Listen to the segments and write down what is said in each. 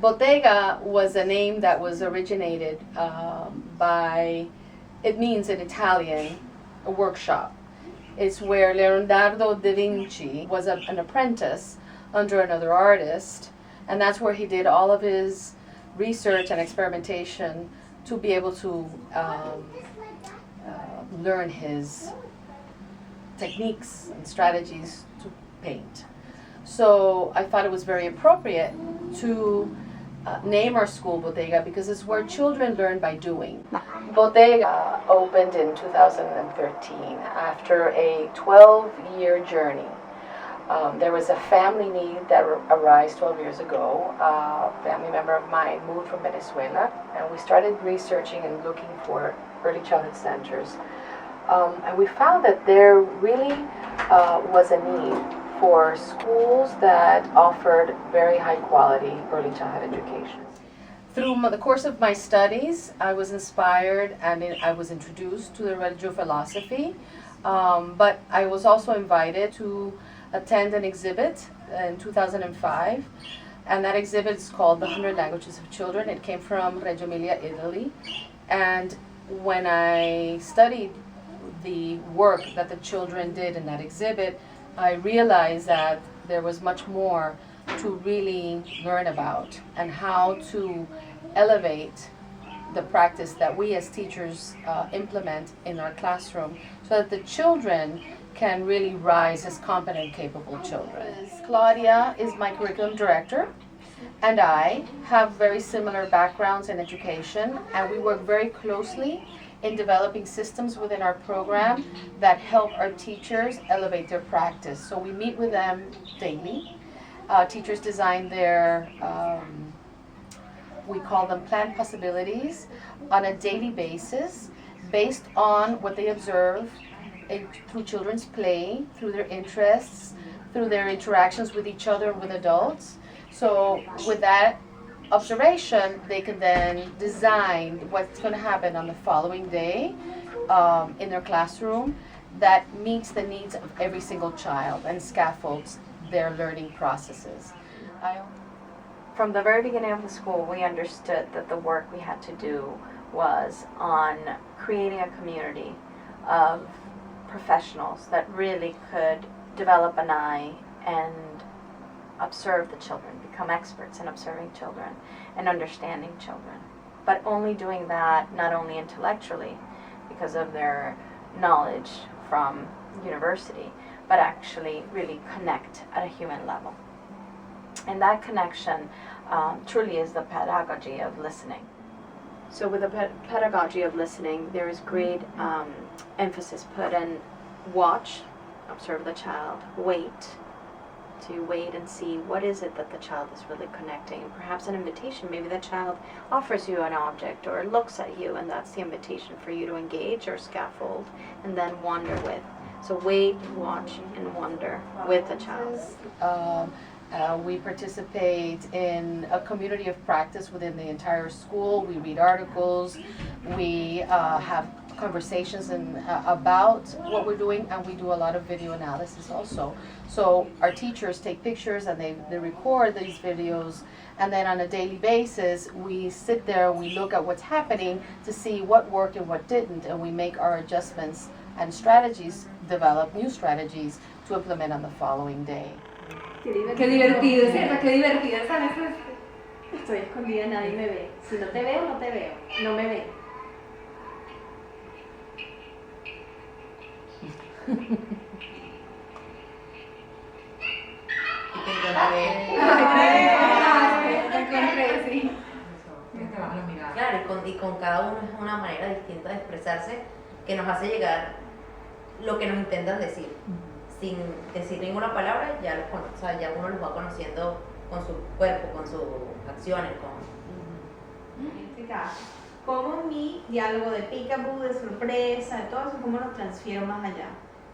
Bottega was a name that was originated by, it means in Italian, a workshop. It's where Leonardo da Vinci was an apprentice under another artist, and that's where he did all of his research and experimentation to be able to learn his techniques and strategies to paint. So I thought it was very appropriate to name our school Bottega because it's where children learn by doing. Bottega opened in 2013 after a 12-year journey. There was a family need that arose 12 years ago. A family member of mine moved from Venezuela, and we started researching and looking for early childhood centers. And we found that there really was a need for schools that offered very high quality early childhood education. Through the course of my studies, I was inspired and I was introduced to the religio philosophy, but I was also invited to attend an exhibit in 2005, and that exhibit is called The 100 Languages of Children. It came from Reggio Emilia, Italy, and when I studied the work that the children did in that exhibit, I realized that there was much more to really learn about and how to elevate the practice that we as teachers implement in our classroom so that the children can really rise as competent, capable children. Claudia is my curriculum director, and I have very similar backgrounds in education, and we work very closely in developing systems within our program that help our teachers elevate their practice. So we meet with them daily. Teachers design their, we call them planned possibilities, on a daily basis based on what they observe through children's play, through their interests, through their interactions with each other and with adults. So with that observation, they can then design what's going to happen on the following day in their classroom that meets the needs of every single child and scaffolds their learning processes. From the very beginning of the school, we understood that the work we had to do was on creating a community of professionals that really could develop an eye and observe the children, become experts in observing children and understanding children. But only doing that, not only intellectually, because of their knowledge from university, but actually really connect at a human level. And that connection truly is the pedagogy of listening. So with the pedagogy of listening, there is great emphasis put on watch, observe the child, wait and see what is it that the child is really connecting. Perhaps an invitation, maybe the child offers you an object or looks at you, and that's the invitation for you to engage or scaffold and then wander with. So wait, watch, and wonder with the child. We participate in a community of practice within the entire school. We read articles, we have conversations about what we're doing, and we do a lot of video analysis also. So our teachers take pictures and they record these videos, and then on a daily basis we sit there and we look at what's happening to see what worked and what didn't, and we make our adjustments and strategies, develop new strategies to implement on the following day. Qué divertido, ¿cierto? Qué divertido, ¿sabes? Estoy escondida, nadie me ve. Si no te veo, no te veo. No me ve. Claro, y con cada uno es una manera distinta de expresarse que nos hace llegar lo que nos intentan decir. Sin decir ninguna palabra, ya los conoce, o sea, ya uno los va conociendo con su cuerpo, con sus acciones, Cómo mi diálogo de peekaboo, de sorpresa, de todo eso, cómo lo transfiero más allá.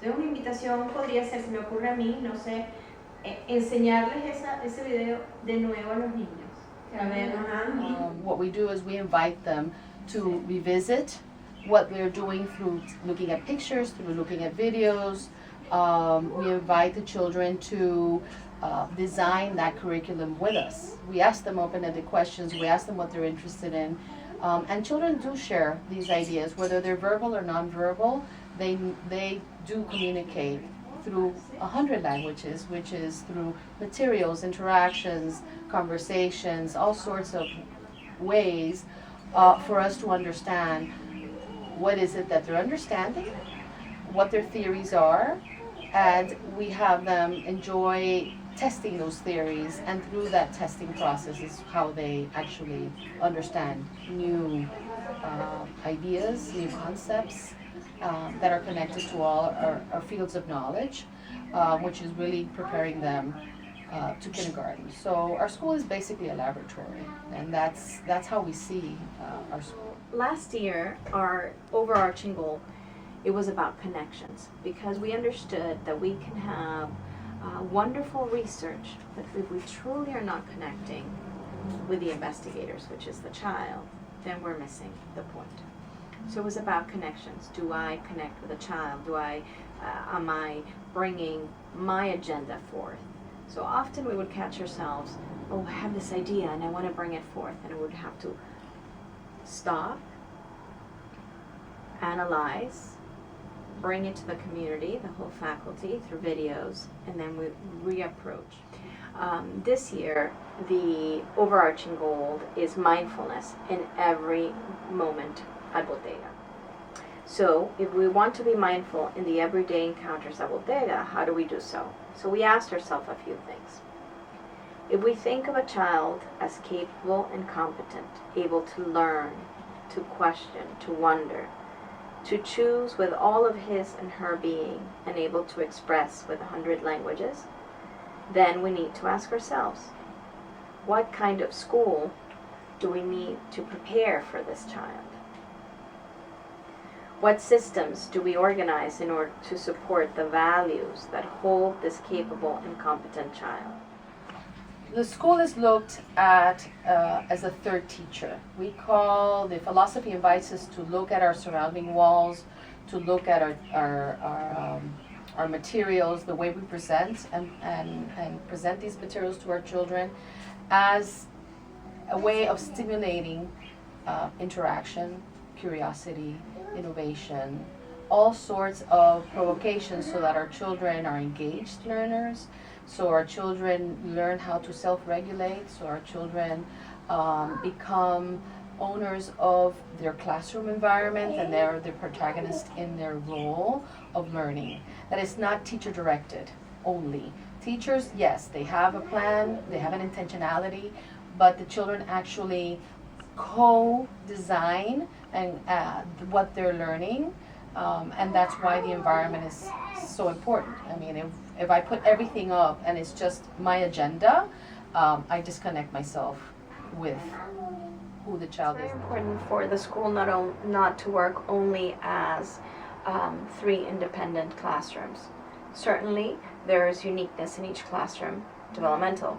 Entonces una invitación podría ser, si me ocurre a mí, no sé, enseñarles ese video de nuevo a los niños. A ver, what we do is we invite them to revisit what they're doing through looking at pictures, through looking at videos. We invite the children to design that curriculum with us. We ask them open-ended questions, we ask them what they're interested in, and children do share these ideas, whether they're verbal or nonverbal. They do communicate through 100 languages, which is through materials, interactions, conversations, all sorts of ways for us to understand what is it that they're understanding, what their theories are, and we have them enjoy testing those theories, and through that testing process is how they actually understand new ideas, new concepts that are connected to all our fields of knowledge, which is really preparing them to kindergarten. So our school is basically a laboratory, and that's how we see our school. Last year, our overarching goal, it was about connections, because we understood that we can have wonderful research, but if we truly are not connecting with the investigators, which is the child, then we're missing the point. So it was about connections. Do I connect with a child? Am I bringing my agenda forth? So often we would catch ourselves, oh, I have this idea and I want to bring it forth, and we would have to stop, analyze, bring it to the community, the whole faculty, through videos, and then we reapproach. This year, the overarching goal is mindfulness in every moment at Bottega. So if we want to be mindful in the everyday encounters at Bottega, how do we do so? So we asked ourselves a few things. If we think of a child as capable and competent, able to learn, to question, to wonder, to choose with all of his and her being, and able to express with 100 languages, then we need to ask ourselves, what kind of school do we need to prepare for this child? What systems do we organize in order to support the values that hold this capable and competent child? The school is looked at as a third teacher. The philosophy invites us to look at our surrounding walls, to look at our materials, the way we present and present these materials to our children, as a way of stimulating interaction, curiosity, innovation, all sorts of provocations, so that our children are engaged learners, so our children learn how to self-regulate, so our children become owners of their classroom environment, and they're the protagonist in their role of learning. That is not teacher-directed only. Teachers, yes, they have a plan, they have an intentionality, but the children actually co-design and what they're learning, and that's why the environment is so important. I mean, if I put everything up and it's just my agenda, I disconnect myself with who the child It's is. very important for the school not to work only as 3 independent classrooms. Certainly, there is uniqueness in each classroom, developmental.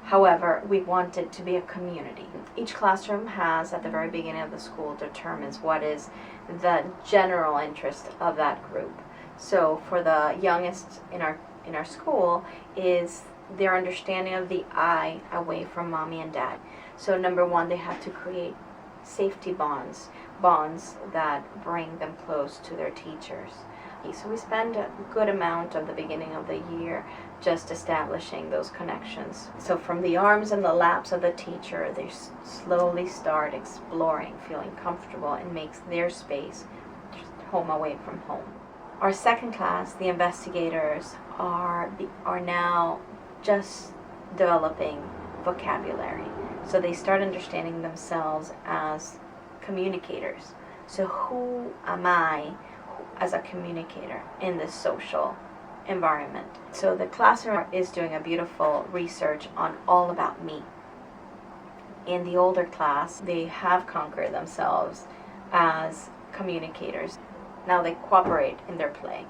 However, we want it to be a community. Each classroom has, at the very beginning of the school, determines what is the general interest of that group. So for the youngest in our school is their understanding of the I away from mommy and dad. So number 1, they have to create safety bonds that bring them close to their teachers. So we spend a good amount of the beginning of the year just establishing those connections. So from the arms and the laps of the teacher, they slowly start exploring, feeling comfortable, and makes their space home away from home. Our second class, the investigators, are now just developing vocabulary. So they start understanding themselves as communicators. So who am I as a communicator in this social environment? So the classroom is doing a beautiful research on all about me. In the older class, they have conquered themselves as communicators. Now they cooperate in their play.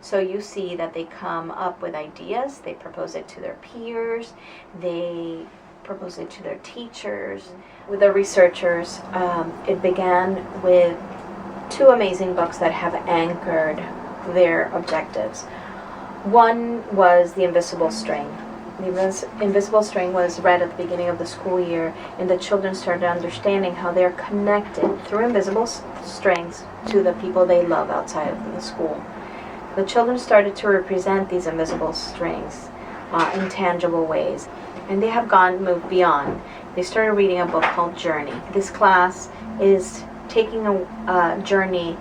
So you see that they come up with ideas, they propose it to their peers, they propose it to their teachers. With the researchers, it began with 2 amazing books that have anchored their objectives. One was The Invisible String. The Invisible String was read at the beginning of the school year, and the children started understanding how they're connected through invisible strings to the people they love outside of the school. The children started to represent these invisible strings in tangible ways, and they have moved beyond. They started reading a book called Journey. This class is taking a journey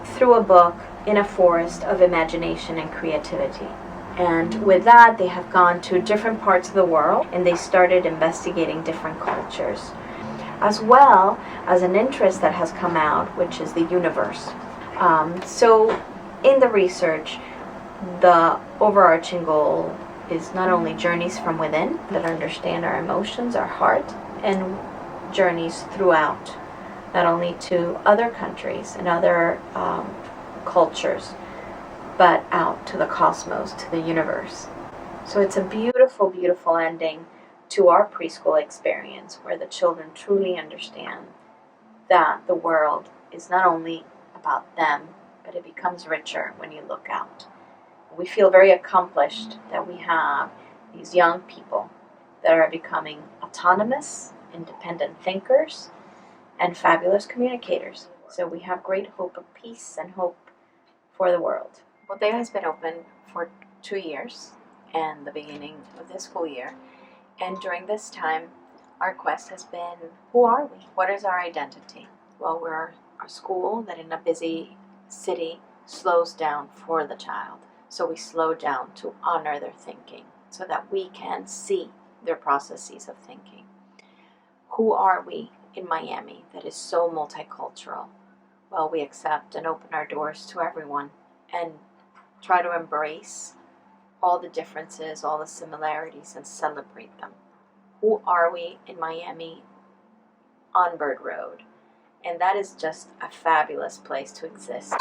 through a book in a forest of imagination and creativity. And with that, they have gone to different parts of the world, and they started investigating different cultures, as well as an interest that has come out, which is the universe. So in the research, the overarching goal is not only journeys from within that understand our emotions, our heart, and journeys throughout, not only to other countries and other cultures, but out to the cosmos, to the universe. So it's a beautiful, beautiful ending to our preschool experience, where the children truly understand that the world is not only about them, but it becomes richer when you look out. We feel very accomplished that we have these young people that are becoming autonomous, independent thinkers, and fabulous communicators. So we have great hope of peace and hope for the world. Bottega has been open for 2 years and the beginning of this school year. And during this time, our quest has been, who are we? What is our identity? Well, we're a school that in a busy city slows down for the child. So we slow down to honor their thinking so that we can see their processes of thinking. Who are we in Miami that is so multicultural? Well, we accept and open our doors to everyone and try to embrace all the differences, all the similarities, and celebrate them. Who are we in Miami on Bird Road? And that is just a fabulous place to exist.